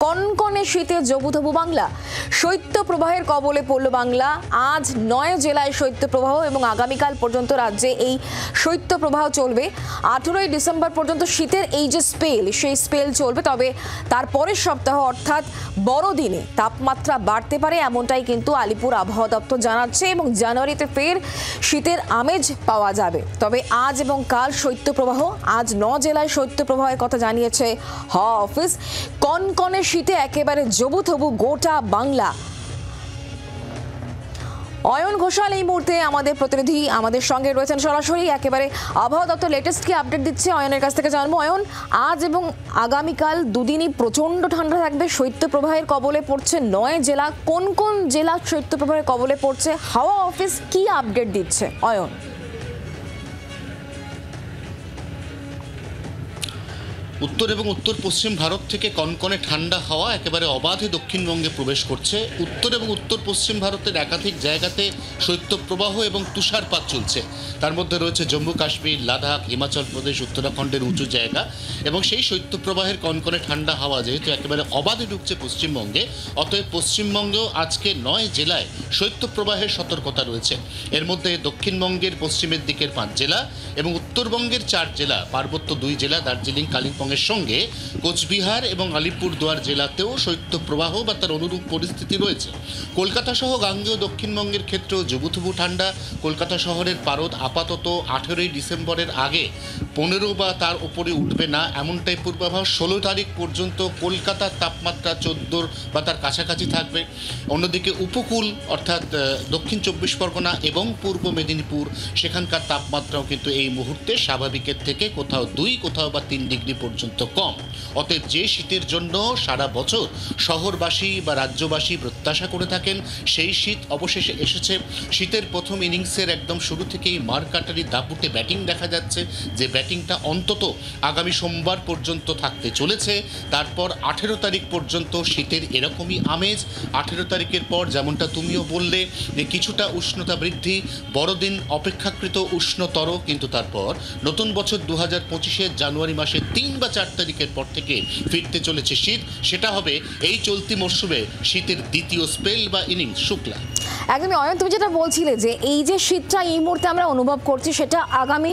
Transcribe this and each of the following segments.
কনকনে শীতে জবুথবু বাংলা। শৈত্যপ্রবাহের কবলে পড়ল বাংলা। আজ 9 জেলায় শৈত্যপ্রবাহ এবং আগামীকাল পর্যন্ত রাজ্যে এই শৈত্যপ্রবাহ চলবে। 18ই ডিসেম্বর পর্যন্ত শীতের এই যে স্পেল, সেই স্পেল চলবে। তবে তারপরের সপ্তাহ অর্থাৎ বড়দিনে তাপমাত্রা বাড়তে পারে, এমনটাই কিন্তু আলিপুর আবহাওয়া দপ্তর জানাচ্ছে এবং জানুয়ারিতে ফের শীতের আমেজ পাওয়া যাবে। তবে আজ এবং কাল শৈত্যপ্রবাহ, আজ 9 জেলায় শৈত্যপ্রবাহের কথা জানিয়েছে হাওয়া অফিস। কনকনে শীতে একেবারে জবুথবু গোটা বাংলা। অয়ন ঘোষাল এই মুহূর্তে আমাদের প্রতিনিধি, আমাদের সঙ্গে রয়েছেন সরাসরি। একেবারে আবহাওয়া দপ্তর লেটেস্ট কি আপডেট দিচ্ছে অয়নের কাছ থেকে জানবো। অয়ন, আজ এবং আগামীকাল দুদিনই প্রচন্ড ঠান্ডা থাকবে, শৈত্যপ্রবাহের কবলে পড়ছে 9 জেলা। কোন কোন জেলা শৈত্যপ্রবাহের কবলে পড়ছে, হাওয়া অফিস কি আপডেট দিচ্ছে অয়ন? উত্তর এবং উত্তর পশ্চিম ভারত থেকে কনকনে ঠান্ডা হাওয়া একেবারে অবাধে দক্ষিণবঙ্গে প্রবেশ করছে। উত্তর এবং উত্তর পশ্চিম ভারতের একাধিক জায়গাতে শৈত্যপ্রবাহ এবং তুষারপাত চলছে। তার মধ্যে রয়েছে জম্মু কাশ্মীর, লাদাখ, হিমাচল প্রদেশ, উত্তরাখণ্ডের উঁচু জায়গা। এবং সেই শৈত্যপ্রবাহের কনকনে ঠান্ডা হাওয়া যেহেতু একেবারে অবাধে ঢুকছে পশ্চিমবঙ্গে, অতএব পশ্চিমবঙ্গেও আজকে 9 জেলায় শৈত্যপ্রবাহের সতর্কতা রয়েছে। এর মধ্যে দক্ষিণবঙ্গের পশ্চিমের দিকের 5 জেলা এবং উত্তরবঙ্গের 4 জেলা, পার্বত্য 2 জেলা দার্জিলিং, কালিম্পং এর সঙ্গে কোচবিহার এবং আলিপুরদুয়ার জেলাতেও শৈত্যপ্রবাহ বা তার অনুরূপ পরিস্থিতি রয়েছে। কলকাতা সহ গাঙ্গেয় দক্ষিণবঙ্গের ক্ষেত্রেও জবুথবু ঠান্ডা। কলকাতা শহরের পারদ আপাতত 18ই ডিসেম্বরের আগে 15 বা তার উপরে উঠবে না, এমনটাই পূর্বাভাস। 16 তারিখ পর্যন্ত কলকাতার তাপমাত্রা 14 বা তার কাছাকাছি থাকবে। অন্যদিকে উপকূল অর্থাৎ দক্ষিণ 24 পরগনা এবং পূর্ব মেদিনীপুর, সেখানকার তাপমাত্রাও কিন্তু এই মুহূর্তে স্বাভাবিকের থেকে কোথাও 2 কোথাও বা 3 ডিগ্রি পর্যন্ত কম। অতএব যে শীতের জন্য সারা বছর শহরবাসী বা রাজ্যবাসী প্রত্যাশা করে থাকেন, সেই শীত অবশেষে এসেছে। শীতের প্রথম ইনিংসের একদম শুরু থেকেই মারকাটারি দাপুটে ব্যাটিং দেখা যাচ্ছে, যে ব্যাটিংটা অন্তত আগামী সোমবার পর্যন্ত থাকতে চলেছে। তারপর 18 তারিখ পর্যন্ত শীতের এরকমই আমেজ। 18 তারিখের পর যেমনটা তুমিও বললে যে কিছুটা উষ্ণতা বৃদ্ধি, বড়দিন অপেক্ষাকৃত উষ্ণতর, কিন্তু তারপর নতুন বছর 2025-এর জানুয়ারি মাসের 3 বা 4 তারিখের পর থেকে ফিরতে চলেছে শীত। সেটা হবে এই চলতি মরশুমে শীতের দ্বিতীয় স্পেল বা ইনিংস শুক্লা। একদমই অয়ন, তুমি যেটা বলছিলে যে এই যে শীতটা এই মুহূর্তে আমরা অনুভব করছি, সেটা আগামী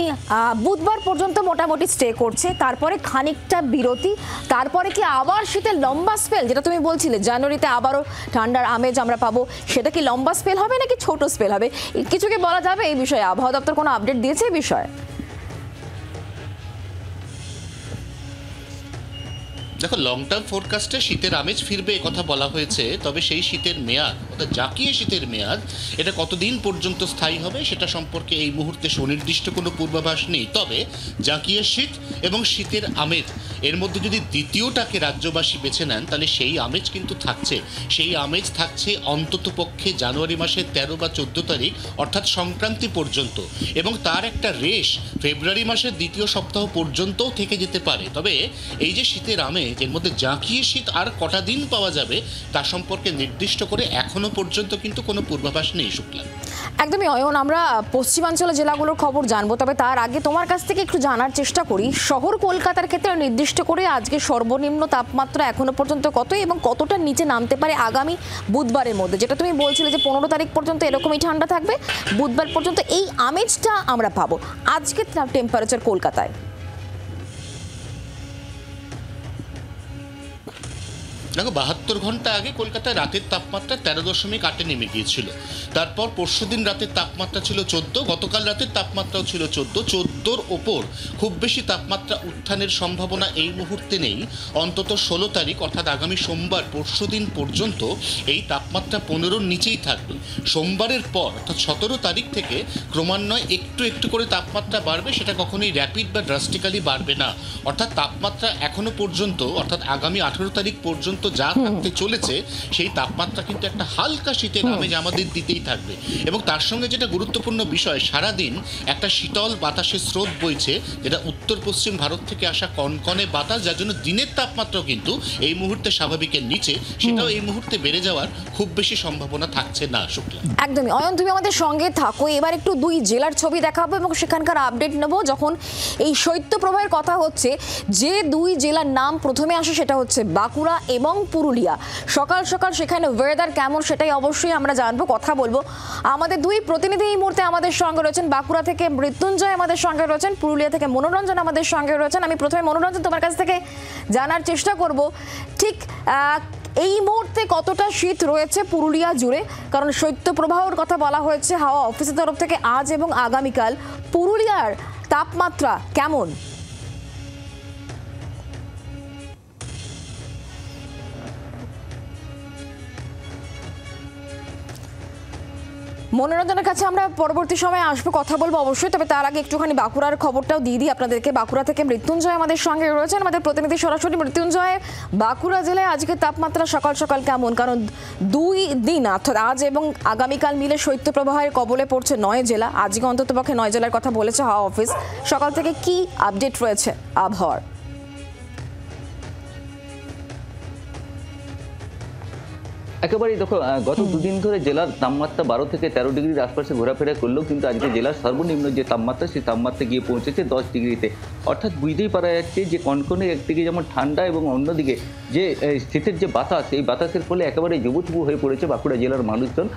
বুধবার পর্যন্ত মোটামুটি স্টে করছে। তারপরে খানিকটা বিরতি, তারপরে কি আবার শীতের লম্বা স্পেল, যেটা তুমি বলছিলে জানুয়ারিতে আবারও ঠান্ডার আমেজ আমরা পাবো, সেটা কি লম্বা স্পেল হবে নাকি ছোট স্পেল হবে? কিছু কি বলা যাবে এই বিষয়ে? আবহাওয়া দপ্তর কোনো আপডেট দিয়েছে এই বিষয়ে? দেখো, লং টার্ম ফোরকাস্টে শীতের আমেজ ফিরবে কথা বলা হয়েছে, তবে সেই শীতের মেয়াদ অর্থাৎ জাঁকিয়ে শীতের মেয়াদ এটা কতদিন পর্যন্ত স্থায়ী হবে সেটা সম্পর্কে এই মুহূর্তে সুনির্দিষ্ট কোনো পূর্বাভাস নেই। তবে জাঁকিয়ে শীত এবং শীতের আমেজ, এর মধ্যে যদি দ্বিতীয়টাকে রাজ্যবাসী বেছে নেন তাহলে সেই আমেজ কিন্তু থাকছে। সেই আমেজ থাকছে অন্তত পক্ষে জানুয়ারি মাসের 13 বা 14 তারিখ অর্থাৎ সংক্রান্তি পর্যন্ত, এবং তার একটা রেশ ফেব্রুয়ারি মাসের দ্বিতীয় সপ্তাহ পর্যন্তও থেকে যেতে পারে। তবে এই যে শীতের আমেজ, এর মধ্যে জাঁকিয়ে শীত আর কটা দিন পাওয়া যাবে তা সম্পর্কে নির্দিষ্ট করে এখনো পর্যন্ত কিন্তু কোনো পূর্বাভাস নেই শুক্লা। একদমই অয়ন, আমরা পশ্চিমাঞ্চলের জেলাগুলোর খবর জানবো, তবে তার আগে তোমার কাছ থেকে একটু জানার চেষ্টা করি শহর কলকাতার ক্ষেত্রে নির্দিষ্ট করে আজকে সর্বনিম্ন তাপমাত্রা এখনো পর্যন্ত কত এবং কতটা নিচে নামতে পারে আগামী বুধবারের মধ্যে, যেটা তুমি বলছিলে যে 15 তারিখ পর্যন্ত এরকমই ঠান্ডা থাকবে, বুধবার পর্যন্ত এই আমেজটা আমরা পাবো। আজকে টেম্পারেচার কলকাতায় দেখো, 72 ঘন্টা আগে কলকাতায় রাতের তাপমাত্রা 13.8 নেমে গিয়েছিল। তারপর পরশুদিন রাতের তাপমাত্রা ছিল 14, গতকাল রাতের তাপমাত্রাও ছিল 14-র ওপর খুব বেশি তাপমাত্রা উত্থানের সম্ভাবনা এই মুহূর্তে নেই। অন্তত 16 তারিখ অর্থাৎ আগামী সোমবার পরশুদিন পর্যন্ত এই তাপমাত্রা 15-র নিচেই থাকবে। সোমবারের পর অর্থাৎ 17 তারিখ থেকে ক্রমান্বয়ে একটু একটু করে তাপমাত্রা বাড়বে, সেটা কখনোই র্যাপিড বা ড্রাস্টিক্যালি বাড়বে না। অর্থাৎ তাপমাত্রা এখনো পর্যন্ত অর্থাৎ আগামী 18 তারিখ পর্যন্ত যা থাকতে চলেছে সেই তাপমাত্রা কিন্তু একটা হালকা শীতের আমেজ আমাদের দিতেই থাকবে। এবং তার সঙ্গে যেটা গুরুত্বপূর্ণ বিষয়, সারাদিন একটা শীতল বাতাসের স্রোত বইছে, যেটা উত্তর পশ্চিম ভারত থেকে আসা কনকনে বাতাস, যার জন্য দিনের তাপমাত্রাও কিন্তু এই মুহূর্তে স্বাভাবিকের নিচে, সেটাও এই মুহূর্তে বেড়ে যাওয়ার খুব বেশি সম্ভাবনা থাকছে না শুক্লা। একদমই অয়ন, তুমি আমাদের সঙ্গে থাকো। এবার একটু 2 জেলার ছবি দেখাবো এবং সেখানকার আপডেট নেব। যখন এই শৈত্যপ্রবাহের কথা হচ্ছে, যে 2 জেলার নাম প্রথমে আসে সেটা হচ্ছে বাঁকুড়া এবং এবং পুরুলিয়া। সকাল সকাল সেখানে ওয়েদার কেমন সেটাই অবশ্যই আমরা জানবো, কথা বলবো। আমাদের দুই প্রতিনিধি এই মুহূর্তে আমাদের সঙ্গে রয়েছেন। বাঁকুড়া থেকে মৃত্যুঞ্জয় আমাদের সঙ্গে রয়েছেন, পুরুলিয়া থেকে মনোরঞ্জন আমাদের সঙ্গে রয়েছেন। আমি প্রথমে মনোরঞ্জন তোমার কাছ থেকে জানার চেষ্টা করব ঠিক এই মুহূর্তে কতটা শীত রয়েছে পুরুলিয়া জুড়ে, কারণ শৈত্যপ্রবাহর কথা বলা হয়েছে হাওয়া অফিসের তরফ থেকে আজ এবং আগামীকাল। পুরুলিয়ার তাপমাত্রা কেমন? মনোরঞ্জনের কাছে আমরা পরবর্তী সময়ে আসবো, কথা বলবো অবশ্যই। তবে তার আগে একটুখানি বাঁকুড়ার খবরটাও দিয়ে দিই আপনাদেরকে। বাঁকুড়া থেকে মৃত্যুঞ্জয় আমাদের সঙ্গে রয়েছেন, আমাদের প্রতিনিধি সরাসরি। মৃত্যুঞ্জয়, বাঁকুড়া জেলায় আজকে তাপমাত্রা সকাল সকাল কেমন? কারণ 2 দিন অর্থাৎ আজ এবং আগামীকাল মিলে শৈত্যপ্রবাহের কবলে পড়ছে 9 জেলা। আজকে অন্ততপক্ষে 9 জেলার কথা বলেছে হাওয়া অফিস। সকাল থেকে কি আপডেট রয়েছে আবহাওয়ার? একেবারেই দেখো, গত দুদিন ধরে জেলার তাপমাত্রা 12 থেকে 13 ডিগ্রির আশপাশে ঘোরাফেরা করলেও কিন্তু আজকে জেলার সর্বনিম্ন যে তাপমাত্রা সেই তাপমাত্রা গিয়ে পৌঁছেছে 10 ডিগ্রিতে। অর্থাৎ বুঝতেই পারা যাচ্ছে যে কনকনে একদিকে যেমন ঠান্ডা এবং অন্যদিকে যে শীতের যে বাতাস, এই বাতাসের ফলে একেবারে জবুথবু হয়ে পড়েছে বাঁকুড়া জেলার মানুষজন।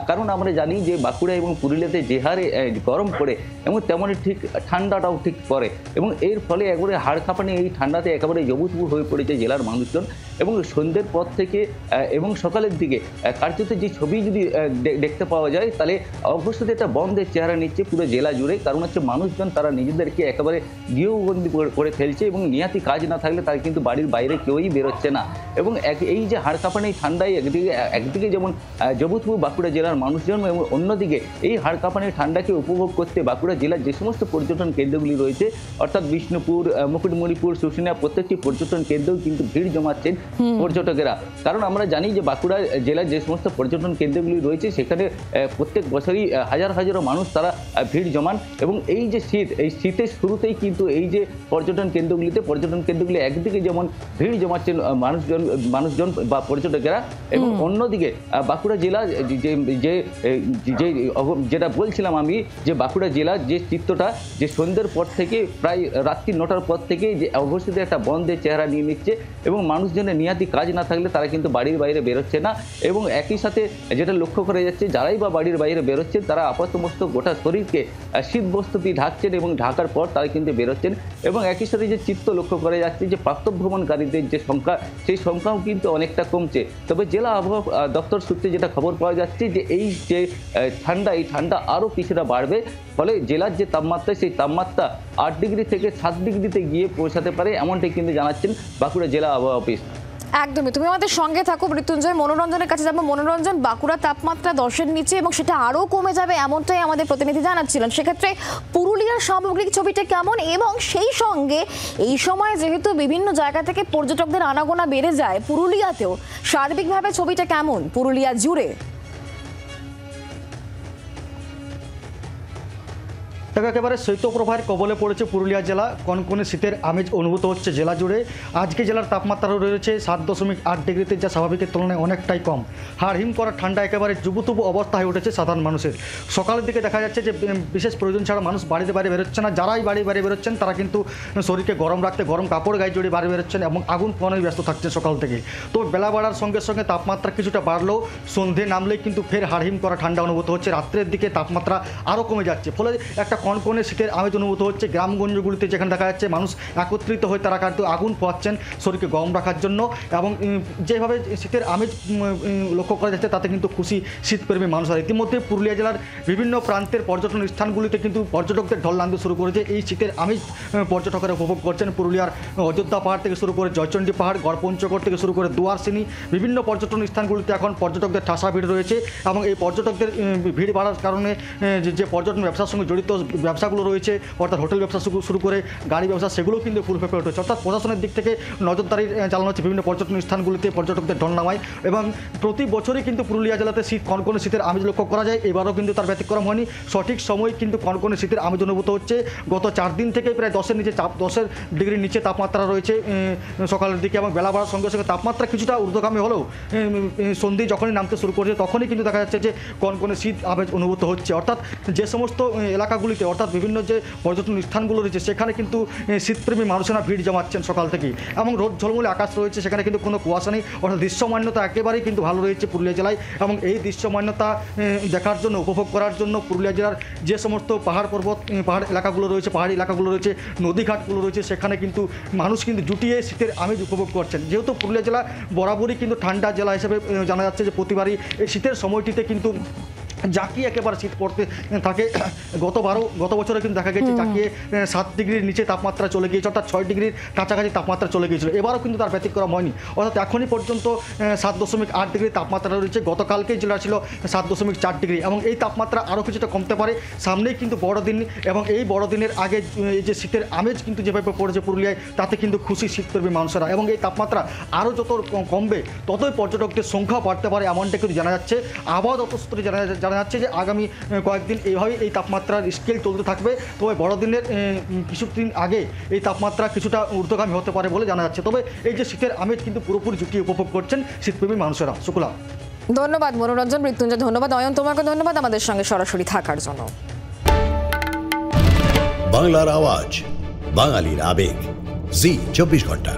কারণ আমরা জানি যে বাঁকুড়া এবং পুরুলিয়াতে যে হারে গরম পড়ে এবং তেমনই ঠিক ঠান্ডাটাও ঠিক পড়ে, এবং এর ফলে একবারে হাড় কাঁপানি এই ঠান্ডাতে একেবারে জবুথবু হয়ে পড়েছে জেলার মানুষজন। এবং সন্ধ্যের পর থেকে এবং সকালের দিকে কার্যত যে ছবি যদি দেখতে পাওয়া যায়, তাহলে অবশ্যই একটা বন্ধের চেহারা নিচ্ছে পুরো জেলা জুড়ে। কারণ হচ্ছে মানুষজন তারা নিজেদেরকে একেবারে গৃহবন্দী করে ফেলছে এবং নিয়াতি কাজ না থাকলে তারা কিন্তু বাড়ির বাইরে কেউই বেরোচ্ছে না। এবং এই যে হাড় কাঁপানি ঠান্ডায় একদিকে যেমন জবুথবু বাঁকুড়া জেলার মানুষজন, এবং অন্যদিকে এই হাড় কাঁপানি ঠান্ডাকে উপভোগ করতে বাঁকুড়া জেলার যে সমস্ত পর্যটন কেন্দ্রগুলি রয়েছে, অর্থাৎ বিষ্ণুপুর, মুকুটমণিপুর, শুশুনিয়া, প্রত্যেকটি পর্যটন কেন্দ্রেও কিন্তু ভিড় জমাচ্ছেন পর্যটকেরা। কারণ আমরা জানি যে বাঁকুড়া জেলার যে সমস্ত পর্যটন কেন্দ্রগুলি রয়েছে সেখানে প্রত্যেক বছরই হাজার হাজারো মানুষ তারা ভিড় জমান। এবং এই যে শীত, এই শীতের শুরুতেই কিন্তু এই যে পর্যটন কেন্দ্রগুলি একদিকে যেমন ভিড় জমাচ্ছেন মানুষজন বা পর্যটকেরা, এবং অন্যদিকে বাঁকুড়া জেলা যেটা বলছিলাম আমি, যে বাঁকুড়া জেলার যে চিত্রটা যে সন্ধ্যের পর থেকে প্রায় রাত্রি 9টার পর থেকে যে অবশ্যই একটা বন্ধের চেহারা নিয়ে নিচ্ছে, এবং মানুষজনের নিয়াতি কাজ না থাকলে তারা কিন্তু বাড়ির বাইরে বেরোচ্ছে না। এবং একই সাথে যেটা লক্ষ্য করা যাচ্ছে, যারাই বা বাড়ির বাইরে বেরোচ্ছেন তারা আপাতমস্তক গোটা শরীরকে শীত বস্ত্র দিয়ে ঢাকছেন এবং ঢাকার পর তারা কিন্তু বেরোচ্ছেন। এবং একই সাথে যে চিত্র লক্ষ্য করা যাচ্ছে যে প্রাতঃভ্রমণকারীদের যে সংখ্যা, সেই সংখ্যাও কিন্তু অনেকটা কমছে। তবে জেলা আবহাওয়া দপ্তর সূত্রে যেটা খবর পাওয়া যাচ্ছে যে এই যে ঠান্ডা, এই ঠান্ডা আরও কিছুটা বাড়বে, ফলে জেলার যে তাপমাত্রা সেই তাপমাত্রা 8 ডিগ্রি থেকে 7 ডিগ্রিতে গিয়ে পৌঁছাতে পারে, এমনটাই কিন্তু জানাচ্ছেন বাঁকুড়া জেলা আবহাওয়া অফিস। একদমই, তুমি আমাদের সঙ্গে থাকো। মৃত্যুঞ্জয়, মনোরঞ্জনের কাছে যাবো। মনোরঞ্জন, বাঁকুড়া তাপমাত্রা 10-এর নিচে এবং সেটা আরও কমে যাবে এমনটাই আমাদের প্রতিনিধি জানাচ্ছিলেন। সেক্ষেত্রে পুরুলিয়ার সামগ্রিক ছবিটা কেমন? এবং সেই সঙ্গে এই সময় যেহেতু বিভিন্ন জায়গা থেকে পর্যটকদের আনাগোনা বেড়ে যায়, পুরুলিয়াতেও সার্বিকভাবে ছবিটা কেমন পুরুলিয়া জুড়ে? একেবারে শৈত্যপ্রবাহের কবলে পড়েছে পুরুলিয়া জেলা। কনকনে শীতের আমেজ অনুভূত হচ্ছে জেলা জুড়ে। আজকে জেলার তাপমাত্রা রয়েছে 7.8 ডিগ্রিতে, যা স্বাভাবিকের তুলনায় অনেকটাই কম। হাড়হিম করা ঠান্ডা একেবারে জুবুতুবু অবস্থা হয়ে উঠেছে সাধারণ মানুষের। সকালের দিকে দেখা যাচ্ছে যে বিশেষ প্রয়োজন ছাড়া মানুষ বাড়িতে বাইরে বেরোচ্ছে না। যারাই বাড়ি বাইরে বেরোচ্ছেন তারা কিন্তু শরীরকে গরম রাখতে গরম কাপড় গায়ে জড়িয়ে বাড়ি বেরোচ্ছেন এবং আগুন পোহানোয় ব্যস্ত থাকছেন সকাল থেকে। তবে বেলা বাড়ার সঙ্গে সঙ্গে তাপমাত্রা কিছুটা বাড়লেও সন্ধে নামলেই কিন্তু ফের হাড়হিম করা ঠান্ডা অনুভূত হচ্ছে। রাত্রের দিকে তাপমাত্রা আরও কমে যাচ্ছে, ফলে একটা কনকনে শীতের আমেজ অনুভূত হচ্ছে। গ্রামগঞ্জগুলিতে যেখানে দেখা যাচ্ছে মানুষ একত্রিত হয়ে তারা কিন্তু আগুন পোহাচ্ছেন শরীরকে গরম রাখার জন্য। এবং যেভাবে শীতের আমেজ লক্ষ্য করা যাচ্ছে তাতে কিন্তু খুশি শীতপ্রেমী মানুষরা। ইতিমধ্যে পুরুলিয়া জেলার বিভিন্ন প্রান্তের পর্যটন স্থানগুলিতে কিন্তু পর্যটকদের ঢল নামতে শুরু করেছে। এই শীতের আমেজ পর্যটকরা উপভোগ করছেন। পুরুলিয়ার অযোধ্যা পাহাড় থেকে শুরু করে জয়চণ্ডী পাহাড়, গড়পঞ্চগড় থেকে শুরু করে দুয়ারসিনী, বিভিন্ন পর্যটন স্থানগুলিতে এখন পর্যটকদের ঠাসা ভিড় রয়েছে। এবং এই পর্যটকদের ভিড় বাড়ার কারণে যে পর্যটন ব্যবসার সঙ্গে জড়িত ব্যবসাগুলো রয়েছে, অর্থাৎ হোটেল ব্যবসা শুরু করে গাড়ি ব্যবসা, সেগুলো কিন্তু ফুল ফেপে উঠেছে। অর্থাৎ প্রশাসনের দিক থেকে নজরদারি চালানো হচ্ছে বিভিন্ন পর্যটন স্থানগুলিতে পর্যটকদের ঢল নামায়। এবং প্রতি বছরই কিন্তু পুরুলিয়া জেলাতে কনকনে শীতের আমেজ লক্ষ্য করা যায়। এবারও কিন্তু তার ব্যতিক্রম হয়নি। সঠিক সময় কিন্তু কনকনে শীতের আমেজ অনুভূত হচ্ছে। গত 4 দিন থেকে প্রায় 10 ডিগ্রির নিচে তাপমাত্রা রয়েছে সকালের দিকে, এবং বেলা বাড়ার সঙ্গে সঙ্গে তাপমাত্রা কিছুটা ঊর্ধ্বগামী হলেও সন্ধে যখনই নামতে শুরু করেছে তখনই কিন্তু দেখা যাচ্ছে যে কনকনে শীত আমেজ অনুভূত হচ্ছে। অর্থাৎ যে সমস্ত এলাকাগুলি সময়টিতে অর্থাৎ বিভিন্ন যে পর্যটন স্থানগুলো রয়েছে সেখানে কিন্তু শীতপ্রেমী মানুষেরা ভিড় জমাচ্ছেন সকাল থেকেই, এবং রোদ ঝলমলে আকাশ রয়েছে, সেখানে কিন্তু কোনো কুয়াশা নেই, অর্থাৎ দৃশ্যমান্যতা একেবারেই কিন্তু ভালো রয়েছে পুরুলিয়া জেলায়। এবং এই দৃশ্যমান্যতা দেখার জন্য, উপভোগ করার জন্য পুরুলিয়া জেলার যে সমস্ত পাহাড় পর্বত, পাহাড় এলাকাগুলো রয়েছে, পাহাড়ি এলাকাগুলো রয়েছে, নদীঘাটগুলো রয়েছে, সেখানে কিন্তু মানুষ কিন্তু জুটিয়ে শীতের আমেজ উপভোগ করছেন। যেহেতু পুরুলিয়া জেলা বরাবরই কিন্তু ঠান্ডা জেলা হিসেবে জানা যাচ্ছে, যে প্রতিবারই এই শীতের সময়টিতে কিন্তু জাঁকিয়ে একেবারে শীত পড়তে থাকে। গত বছরে কিন্তু দেখা গেছে জাঁকিয়ে 7 ডিগ্রির নিচে তাপমাত্রা চলে গিয়েছে, অর্থাৎ 6 ডিগ্রির কাছাকাছি তাপমাত্রা চলে গিয়েছিল। এবারও কিন্তু তার ব্যতিক্রম হয়নি, অর্থাৎ এখনই পর্যন্ত 7.8 ডিগ্রি তাপমাত্রা রয়েছে। গতকালকেই জেলা ছিল 7.4 ডিগ্রি, এবং এই তাপমাত্রা আরও কিছুটা কমতে পারে। সামনেই কিন্তু বড়দিন, এবং এই বড়দিনের আগে এই যে শীতের আমেজ কিন্তু যেভাবে পড়েছে পুরুলিয়ায়, তাতে কিন্তু খুশি শীতপ্রেমী মানুষেরা। এবং এই তাপমাত্রা আরও যত কমবে ততই পর্যটকদের সংখ্যা বাড়তে পারে, এমনটা কিন্তু জানা যাচ্ছে। আবহাওয়া দপ্তর সূত্রে জানা যাচ্ছে যে আগামী কয়েকদিন এইভাবেই এই তাপমাত্রার স্কেল চলতে থাকবে। তবে বড়দিনের কিছুদিন আগে এই তাপমাত্রা কিছুটা ঊর্ধ্বগামী হতে পারে বলে জানা যাচ্ছে। তবে এই যে শীতের আমেজ কিন্তু পুরোপুরি জুটিয়ে উপভোগ করছেন শীতপ্রেমী মানুষেরা। শুক্লা। ধন্যবাদ মনোরঞ্জন, মৃত্যুঞ্জয় ধন্যবাদ, অয়ন তোমাকে ধন্যবাদ আমাদের সঙ্গে সরাসরি থাকার জন্য। বাংলার আওয়াজ, বাঙালির আবেগ, জি 24 ঘন্টা।